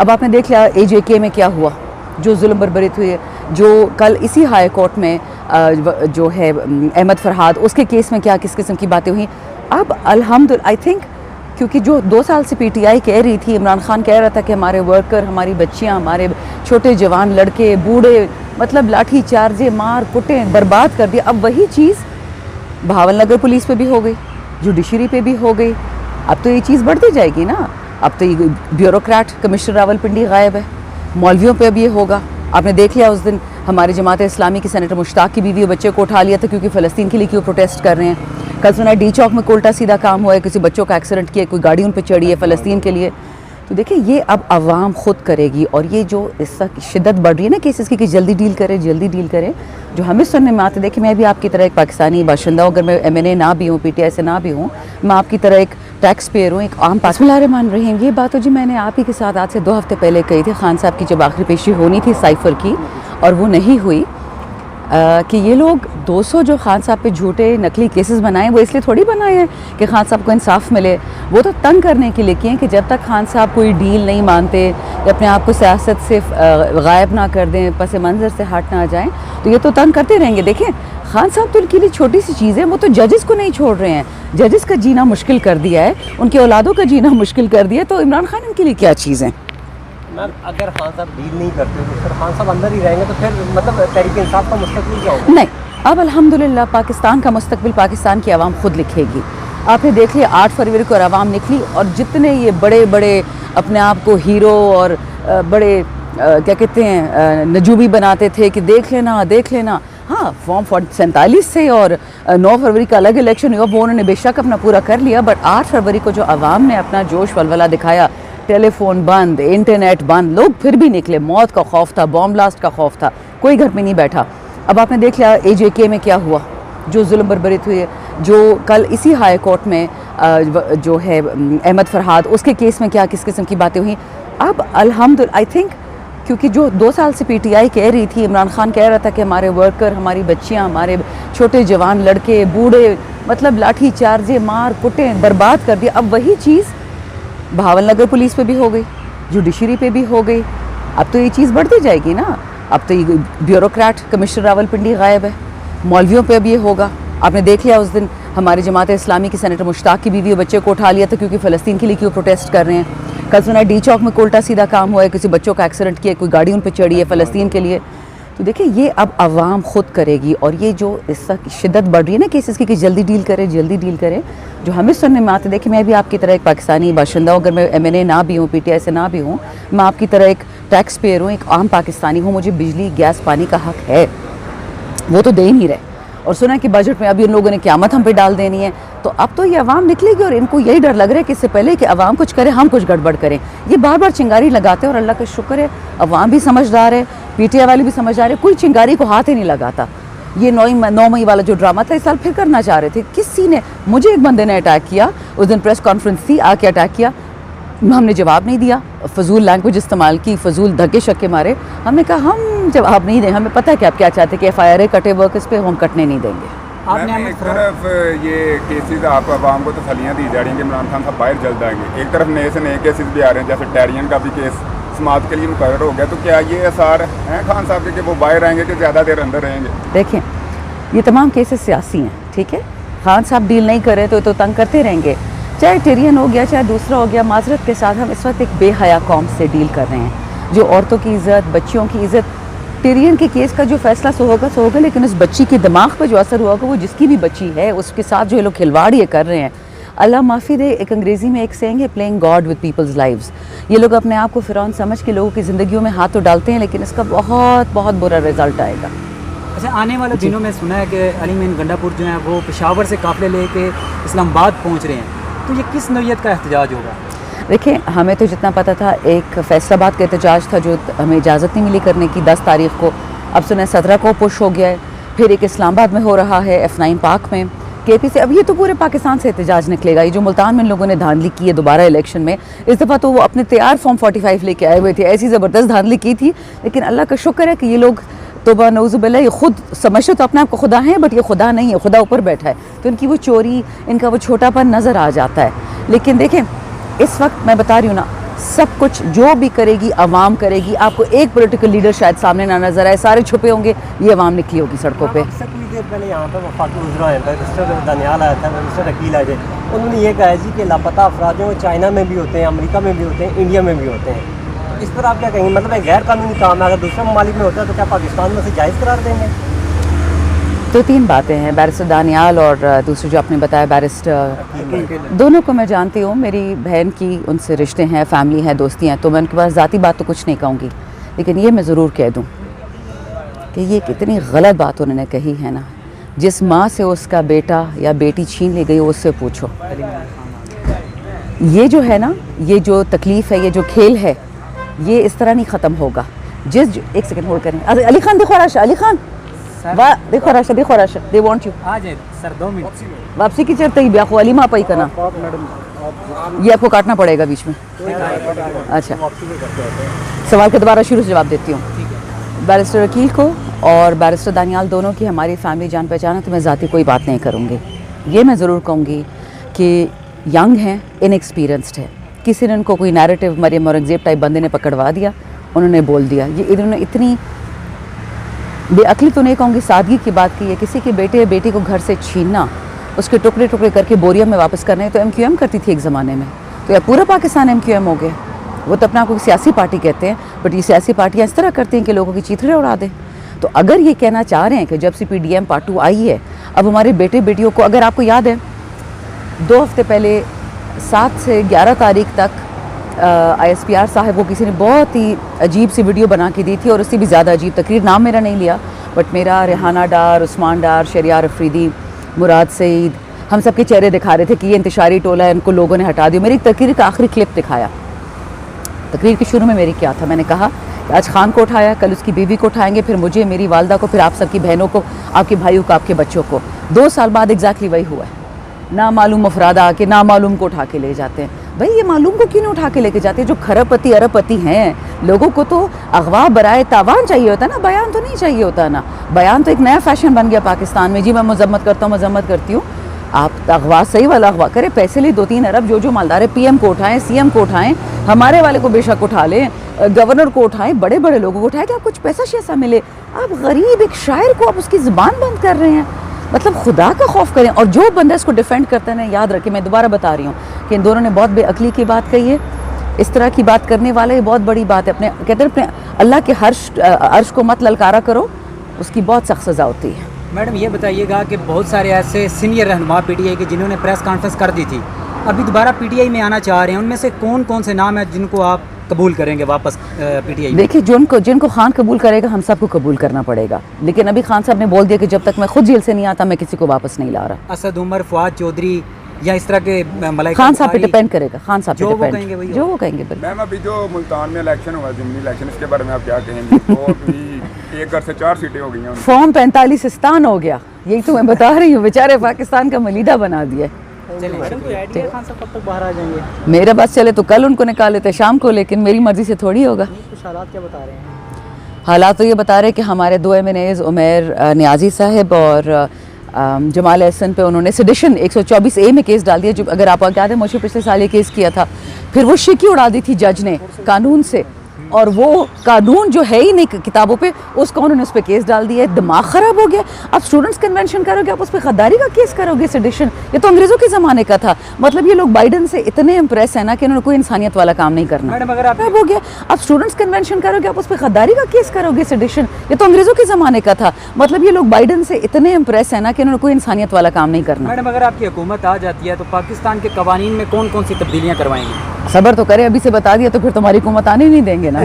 अब आपने देख लिया AJK में क्या हुआ, जो जुल्म बरबरीत हुई है, जो कल इसी हाई कोर्ट में जो है अहमद फरहाद उसके केस में क्या किस किस्म की बातें हुई। अब अल्हम्दुलिल्लाह आई थिंक क्योंकि जो 2 साल से PTI कह रही थी, इमरान खान कह रहा था कि हमारे वर्कर, हमारी बच्चियां, हमारे छोटे जवान लड़के बूढ़े मतलब लाठी चार्जे मार कुटे बर्बाद कर दिया। अब वही चीज़ भावल नगर पुलिस पे भी हो गई, जुडिशरी पे भी हो गई। अब तो ये चीज़ बढ़ती जाएगी ना। अब तो ये ब्यूरोक्रेट कमिश्नर रावलपिंडी गायब है, मौलवियों पे अब ये होगा। आपने देख लिया उस दिन हमारे जमात इस्लामी की सेनेटर मुश्ताक की बीवी और बच्चे को उठा लिया था क्योंकि फ़लस्तीन के लिए क्यों प्रोटेस्ट कर रहे हैं। कल सुना D चौक में उल्टा सीधा काम हुआ है, किसी बच्चों का एक्सीडेंट किया, कोई गाड़ी उन पर चढ़ी है फ़लस्तीन के लिए। तो देखिए ये अब आवाम खुद करेगी। और ये जो इस वक्त शिद्दत बढ़ रही है ना केसेस की कि जल्दी डील करें जल्दी डील करें, जो हमें सुनने में आते। देखिए मैं भी आपकी तरह एक पाकिस्तानी बाशिंदा हूँ, अगर मैं MNA ना भी हूँ, PTI से ना भी हूँ, मैं आपकी तरह एक टैक्स पेयर हूँ, एक आम बिस्मिल्लाहिर्रहमानिर्रहीम। ये बात तो जी मैंने आप ही के साथ आज से 2 हफ्ते पहले कही थी। खान साहब की जब आखिरी पेशी होनी थी साइफर की और वो नहीं हुई, कि ये लोग 200 जो खान साहब पे झूठे नकली केसेस बनाए वो इसलिए थोड़ी बनाए हैं कि खान साहब को इंसाफ मिले। वो तो तंग करने के लिए किए हैं कि जब तक खान साहब कोई डील नहीं मानते, अपने आप को सियासत से गायब ना कर दें, पस मंज़र से हट ना जाएं, तो ये तो तंग करते रहेंगे। देखें खान साहब तो उनके लिए छोटी सी चीज़ है, वो तो जजेस को नहीं छोड़ रहे हैं। जजेस का जीना मुश्किल कर दिया है, उनके औलादों का जीना मुश्किल कर दिया है, तो इमरान खान उनके लिए क्या चीज़ है। मैम अगर खान साहब डील नहीं करते तो फिर खान साहब अंदर ही रहेंगे, तो फिर मतलब तहरीक इंसाफ का मुस्तकबिल क्या होगा? नहीं, अब अल्हम्दुलिल्लाह पाकिस्तान का मुस्तकबिल पाकिस्तान की आवाम खुद लिखेगी। आपने देख लिया 8 फरवरी को आवाम निकली और जितने ये बड़े बड़े अपने आप को हीरो और बड़े क्या कहते हैं नजूबी बनाते थे कि देख लेना। हाँ, फॉर्म 47 से और 9 फरवरी का अलग इलेक्शन हुआ, वो उन्होंने बेशक अपना पूरा कर लिया। बट 8 फरवरी को जो आवाम ने अपना जोश वलवला दिखाया, टेलीफोन बंद, इंटरनेट बंद, लोग फिर भी निकले। मौत का खौफ था, बॉम्ब ब्लास्ट का खौफ था, कोई घर में नहीं बैठा। अब आपने देख लिया AJK में क्या हुआ, जो जुल्म बरबरीत हुई है, जो कल इसी हाई कोर्ट में जो है अहमद फरहाद उसके केस में क्या किस किस्म की बातें हुई। अब अल्हम्दुलिल्लाह आई थिंक क्योंकि जो 2 साल से PTI कह रही थी, इमरान खान कह रहा था कि हमारे वर्कर, हमारी बच्चियां, हमारे छोटे जवान लड़के बूढ़े मतलब लाठी चार्जे मार कुटे बर्बाद कर दिया। अब वही चीज़ भावल नगर पुलिस पे भी हो गई, जुडिशरी पे भी हो गई। अब तो ये चीज़ बढ़ती जाएगी ना। अब तो ये ब्यूरोक्रेट कमिश्नर रावलपिंडी गायब है, मौलवियों पे अब ये होगा। आपने देख लिया उस दिन हमारे जमात इस्लामी की सेनेटर मुश्ताक की बीवी और बच्चे को उठा लिया था क्योंकि फ़लस्तीन के लिए क्यों प्रोटेस्ट कर रहे हैं। कल सुना D चौक में उल्टा सीधा काम हुआ है, किसी बच्चों का एक्सीडेंट किया, कोई गाड़ी उन पर चढ़ी है फ़लस्तीन के लिए। तो देखिए ये अब आवाम खुद करेगी। और ये जो इस वक्त शिद्दत बढ़ रही है ना केसेस की कि जल्दी डील करें, जो हमें सुनने में आते। देखिए मैं भी आपकी तरह एक पाकिस्तानी बाशिंदा हूँ, अगर मैं MNA ना भी हूँ, PTI से ना भी हूँ, मैं आपकी तरह एक टैक्स पेयर हूँ, एक आम पाकिस्तानी हूँ। मुझे बिजली गैस पानी का हक है, वो तो दे ही नहीं रहे। और सुना कि बजट में अभी उन लोगों ने क़यामत हम पे डाल देनी है। तो अब तो ये अवाम निकलेगी और इनको यही डर लग रहा है कि इससे पहले कि अवाम कुछ करे हम कुछ गड़बड़ करें। ये बार बार चिंगारी लगाते हैं और अल्लाह का शुक्र है अवाम भी समझदार है, PTI वाले भी समझदार है, कोई चिंगारी को हाथ ही नहीं लगाता। ये 9 मई वाला जो ड्रामा था इस साल फिर करना चाह रहे थे। किसी ने, मुझे एक बंदे ने अटैक किया, उस दिन प्रेस कॉन्फ्रेंस थी, आके अटैक किया, हमने जवाब नहीं दिया, फजूल लैंग्वेज इस्तेमाल की, फजूल धक्के शक्के मारे। हमने कहा हम जवाब नहीं देंगे, हमें पता है कि आप क्या चाहते हैं कि FIR कटे वर्कर्स पे, हम कटने नहीं देंगे। आपने एक तरफ ये केसेस आप आवाम को तसलियाँ दी जा रही हैं कि इमरान खान साहब बाहर जल्द आएंगे, एक तरफ नए से नए केसेस भी आ रहे हैं, जैसे टैरियन का भी केस समाअत के लिए मुकर्रर हो गया। तो क्या ये आसार हैं खान साहब के कि वो बाहर आएंगे कि ज़्यादा देर अंदर रहेंगे? देखें ये तमाम केसेस सियासी हैं, ठीक है। खान साहब डील नहीं करें तो तंग करते रहेंगे, चाहे टेरियन हो गया चाहे दूसरा हो गया। माजरत के साथ हम इस वक्त एक बेहया कौम से डील कर रहे हैं, जो औरतों की इज़्ज़त, बच्चियों की इज़्ज़त। टेरियन के केस का जो फैसला सो होगा, लेकिन उस बच्ची के दिमाग पर जो असर हुआ होगा, वो जिसकी भी बच्ची है उसके साथ जो ये लोग खिलवाड़ ये कर रहे हैं, अल्लाह माफ़ी दे। एक अंग्रेज़ी में एक सेइंग है, playing God with peoples lives. ये लोग अपने आप को फ़िरौन समझ के लोगों की ज़िंदगियों में हाथ तो डालते हैं, लेकिन इसका बहुत बहुत बुरा रिजल्ट आएगा। अच्छा, आने वाले दिनों में सुना है कि अली मीन गंडापुर जो है वो पेशावर से काफ़िले लेके इस्लामाबाद पहुँच रहे हैं, तो ये किस नौइयत का एहतजाज होगा? देखिए हमें तो जितना पता था एक फैसलाबाद का एहतजाज था जो हमें इजाज़त नहीं मिली करने की 10 तारीख को। अब सुना 17 को पुश हो गया है, फिर एक इस्लामाबाद में हो रहा है, F9 पार्क में, KP से। अब ये तो पूरे पाकिस्तान से एहतजाज निकलेगा। ये जो मुल्तान में इन लोगों ने धांधली की है दोबारा इलेक्शन में, इस दफ़ा तो वो अपने तैयार फॉर्म 45 लेके आए हुए थे, ऐसी ज़बरदस्त धांधली की थी। लेकिन अल्लाह का शुक्र है कि ये लोग तौबा नऊज़ुबिल्लाह, ये खुद समझते तो अपने आप को खुदा हैं, बट ये खुदा नहीं है, खुदा ऊपर बैठा है। तो इनकी वो चोरी, इनका वो छोटापन नज़र आ जाता है। लेकिन देखें इस वक्त मैं बता रही हूँ ना, सब कुछ जो भी करेगी अवाम करेगी। आपको एक पॉलिटिकल लीडर शायद सामने ना नजर आए, सारे छुपे होंगे, ये अवाम निकली होगी सड़कों पे। इससे कुछ देर पहले यहाँ पर वफाकी उजरा आया था, मिस्टर दानियाल आया था, मिस्टर अकील आए थे। उन्होंने ये कहा जी कि लापता अफराद जो चाइना में भी होते हैं, अमेरिका में भी होते हैं, इंडिया में भी होते हैं। इस पर आप क्या कहेंगे? मतलब एक गैर कानूनी काम है, अगर दूसरे ममालिक में होता है तो क्या पाकिस्तान में से जायज़ करार देंगे? तो तीन बातें हैं, बैरिस्टर दानियाल और दूसरे जो आपने बताया बैरिस्टर, दोनों को मैं जानती हूँ। मेरी बहन की उनसे रिश्ते हैं, फैमिली है, दोस्ती हैं, तो मैं उनके पास ज़ाती बात तो कुछ नहीं कहूँगी, लेकिन ये मैं ज़रूर कह दूँ कि ये कितनी गलत बात उन्होंने कही है ना। जिस माँ से उसका बेटा या बेटी छीन ली गई उससे पूछो। ये जो है ना, ये जो तकलीफ़ है, ये जो खेल है, ये इस तरह नहीं ख़त्म होगा। एक सेकंड होल्ड करें। अली खान देखो राशा, अली खान वाह देखो राशा, देखो राशा, दे वांट यू। आ जाए सर, 2 मिनट वापसी की चरते ही ब्याखो अली माँ पाई करना, ये आपको काटना पड़ेगा बीच में। अच्छा, सवाल का दोबारा शुरू से जवाब देती हूँ। बैरिस्टर अकील को और बैरिस्टर दानियाल दोनों की हमारी फैमिली जान पहचान है, तो मैं ज़ाती कोई बात नहीं करूँगी। ये मैं ज़रूर कहूँगी कि यंग हैं, इनएक्सपीरियंस्ड है। किसी ने उनको कोई नैरेटिव मरियम औरंगज़ेब टाइप बंदे ने पकड़वा दिया, उन्होंने बोल दिया। ये इन्होंने इतनी बेअक्ली तो नहीं कहूँगी, सादगी की बात की है। किसी के बेटे या बेटी को घर से छीनना, उसके टुकड़े टुकड़े करके बोरिया में वापस करना है, तो MQM करती थी एक ज़माने में। तो या पूरा पाकिस्तान MQM हो गया? वो तो अपने आप को सियासी पार्टी कहते हैं, बट ये सियासी पार्टियाँ इस तरह करती हैं कि लोगों की चीथड़े उड़ा दें। तो अगर ये कहना चाह रहे हैं कि जब से PDM Part 2 आई है, अब हमारे बेटे बेटियों को, अगर आपको याद है 2 हफ्ते पहले 7 से 11 तारीख तक ISPR साहब को किसी ने बहुत ही अजीब सी वीडियो बना के दी थी, और उससे भी ज़्यादा अजीब तकरीर, नाम मेरा नहीं लिया, बट मेरा रेहाना डार, उस्मान डार, शरियार अफरीदी, मुराद सईद, हम सब के चेहरे दिखा रहे थे कि ये इंतशारी टोला है, इनको लोगों ने हटा दिया। मेरी तकरीर का आखिरी क्लिप दिखाया। तकरीर के शुरू में मेरी क्या था, मैंने कहा कि आज खान को उठाया, कल उसकी बीवी को उठाएंगे, फिर मुझे, मेरी वालदा को, फिर आप सबकी बहनों को, आपके भाइयों को, आपके बच्चों को। 2 साल बाद एग्जैक्टली वही हुआ है। नामालूम अफराद आके नामालूम को उठा के ले जाते हैं। भाई ये मालूम को क्यों नहीं उठा के लेके जाते हैं? जो खरबपति अरबपति हैं, लोगों को तो अगवा बराए तावान चाहिए होता है ना, बयान तो नहीं चाहिए होता ना। बयान तो एक नया फैशन बन गया पाकिस्तान में। जी मैं मजम्मत करता हूँ, मजम्मत करती हूँ। आप अगवा सही वाला अगवा करें, पैसे लिए 2-3 अरब, जो मालदार है PM को उठाएं, CM को उठाएं, हमारे वाले को बेशक उठा लें, गवर्नर को उठाएं, बड़े बड़े लोगों को उठाएं कि आप कुछ पैसा शैसा मिले। आप गरीब एक शायर को आप उसकी ज़ुबान बंद कर रहे हैं। मतलब खुदा का खौफ करें। और जो बंदा इसको डिफेंड करता है ना, याद रखें, मैं दोबारा बता रही हूँ कि इन दोनों ने बहुत बेअक्ली की बात कही है। इस तरह की बात करने वाला ये बहुत बड़ी बात है। अपने कहते हैं अपने अल्लाह के अर्श को मत ललकारा करो, उसकी बहुत सख्त सज़ा होती है। मैडम ये बताइएगा कि बहुत सारे ऐसे सीनियर रहनुमा PTI के जिन्होंने प्रेस कॉन्फ्रेंस कर दी थी, अभी दोबारा PTI में आना चाह रहे हैं, उनमें से कौन कौन से नाम हैं जिनको आप कबूल करेंगे वापस PTI में? देखिए, जिनको खान कबूल करेगा, हम सबको कबूल करना पड़ेगा। लेकिन अभी खान साहब ने बोल दिया कि जब तक मैं खुद जेल से नहीं आता, मैं किसी को वापस नहीं ला रहा। असद उमर, फुआद चौधरी या इस तरह के मलाइका खान साहब पे डिपेंड करेगा, खान साहब पे जो वो डिपेंड, कहेंगे वही जो वो कहेंगे। बिल्कुल। मैम अभी जो मुल्तान में इलेक्शन हुआ, ज़िमनी इलेक्शन, इसके बारे में आप क्या कहेंगे? तो अभी एक घर से 4 सीटें हो गई हैं। फॉर्म 45 हो गया, यही तो मैं बता रही हूँ। बेचारे पाकिस्तान का मलीदा बना दिया। खान साहब कब तक बाहर आ जाएंगे? मेरा बस चले तो कल उनको निकाल लेते शाम को, लेकिन मेरी मर्जी से थोड़ी होगा। कुछ हालात क्या बता रहे हैं? हालात तो ये बता रहे हैं कि हमारे 2 MNAs उमर नियाजी साहब और जमाल एहसन पे उन्होंने सेडिशन 124A में केस डाल दिया। जो अगर आपको याद है, मुझे पिछले साल ये केस किया था, फिर वो शिकी उड़ा दी थी जज ने कानून से, और वो कानून जो है ही नहीं किताबों पे, उसको उन्होंने उस पर केस डाल दिया है। दिमाग ख़राब हो गया। आप स्टूडेंट्स कन्वेंशन करोगे, आप उस पर गद्दारी का केस करोगे, सेडिशन। ये तो अंग्रेज़ों के ज़माने का था। मतलब ये लोग बाइडन से इतने इम्प्रेस है ना कि उन्होंने कोई इंसानियत वाला काम नहीं करना। मैडम अगर आप हो गया, आप स्टूडेंट्स कन्वेंशन करोगे, आप उस पर गद्दारी का केस करोगे, सेडिशन। ये तो अंग्रेज़ों के ज़माने का था। मतलब ये लोग बाइडन से इतने इम्प्रेस है ना कि उन्होंने कोई इंसानियत वाला काम नहीं करना। मैडम अगर आपकी हुकूमत आ जाती है तो पाकिस्तान के कवानीन में कौन कौन सी तब्दीलियाँ करवाएंगी? सब्र तो करें, अभी से बता दिया तो फिर तुम्हारी हुकूमत आने नहीं देंगे ना।